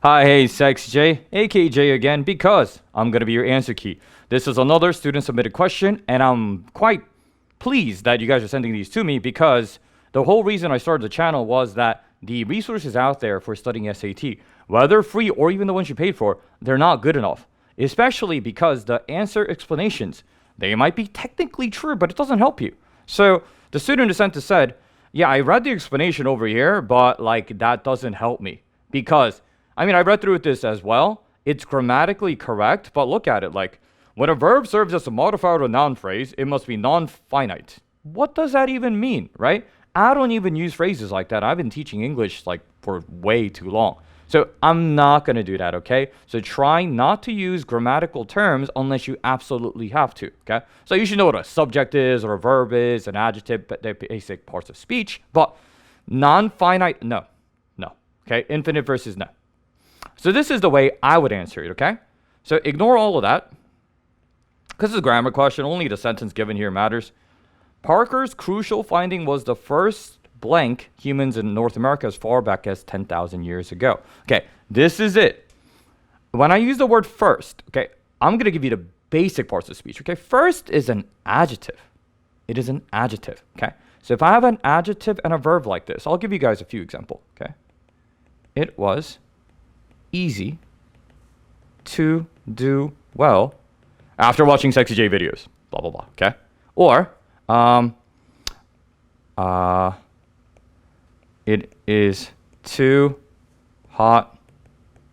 Hi, hey, Sexy J, aka J again, because I'm gonna be your answer key. This is another student submitted question, and I'm quite pleased that you guys are sending these to me because the whole reason I started the channel was that the resources out there for studying SAT, whether free or even the ones you paid for, they're not good enough. Especially because the answer explanations, they might be technically true, but it doesn't help you. So the student who sent this said, yeah, I read the explanation over here, but like that doesn't help me because I read through this as well. It's grammatically correct, but look at it. Like, when a verb serves as a modifier to a noun phrase, it must be non-finite. What does that even mean, right? I don't even use phrases like that. I've been teaching English like for way too long. So I'm not going to do that, okay? So try not to use grammatical terms unless you absolutely have to, okay? So you should know what a subject is or a verb is, an adjective, but they're basic parts of speech. But non-finite, no, okay? Infinite versus no. So this is the way I would answer it, okay? So ignore all of that. Because it's a grammar question, only the sentence given here matters. Parker's crucial finding was the first blank humans in North America as far back as 10,000 years ago. Okay, this is it. When I use the word first, okay, I'm going to give you the basic parts of speech, okay? First is an adjective. It is an adjective, okay? So if I have an adjective and a verb like this, I'll give you guys a few examples, okay? It was easy to do well after watching Sexy J videos, blah, blah, blah, okay? Or, it is too hot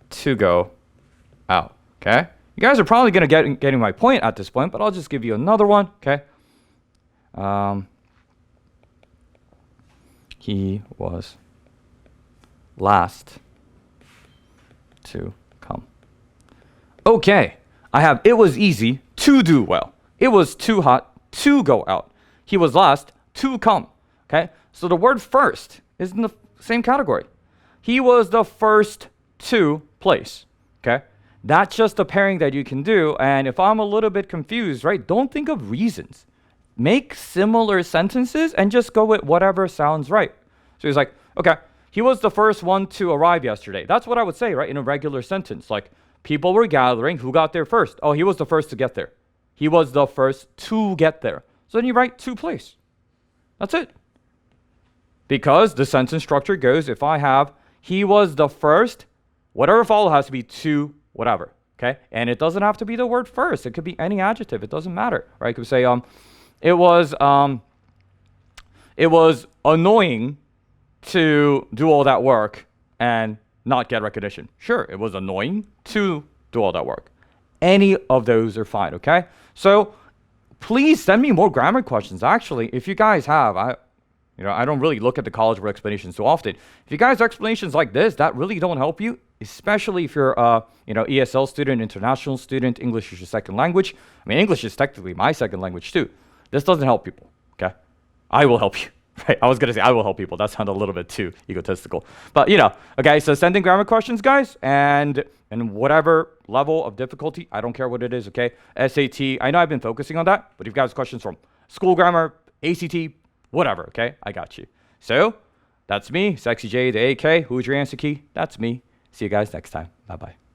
to go out, okay? You guys are probably going to getting my point at this point, but I'll just give you another one, okay? He was last to come. Okay, I have it was easy to do well. It was too hot to go out. He was last to come. Okay, so the word first is in the same category. He was the first to place. Okay, that's just a pairing that you can do. And if I'm a little bit confused, right, don't think of reasons. Make similar sentences and just go with whatever sounds right. So he's like, okay, he was the first one to arrive yesterday. That's what I would say, right, in a regular sentence. Like, people were gathering. Who got there first? Oh, he was the first to get there. He was the first to get there. So then you write to place. That's it. Because the sentence structure goes, if I have, he was the first, whatever follow has to be to whatever, okay? And it doesn't have to be the word first. It could be any adjective. It doesn't matter, right? You could say, it was annoying to do all that work and not get recognition. Sure, it was annoying to do all that work. Any of those are fine, okay? So please send me more grammar questions. Actually, if you guys have, I don't really look at the College Board explanations too often. If you guys have explanations like this that really don't help you, especially if you're ESL student, international student, English is your second language. English is technically my second language too. This doesn't help people, okay? I will help you. Right, I was going to say I will help people. That sounded a little bit too egotistical. But, okay, so send in grammar questions, guys, and whatever level of difficulty, I don't care what it is, okay? SAT, I know I've been focusing on that, but if you guys have questions from school grammar, ACT, whatever, okay? I got you. So, that's me, Sexy J, the AK. Who's your answer key? That's me. See you guys next time. Bye-bye.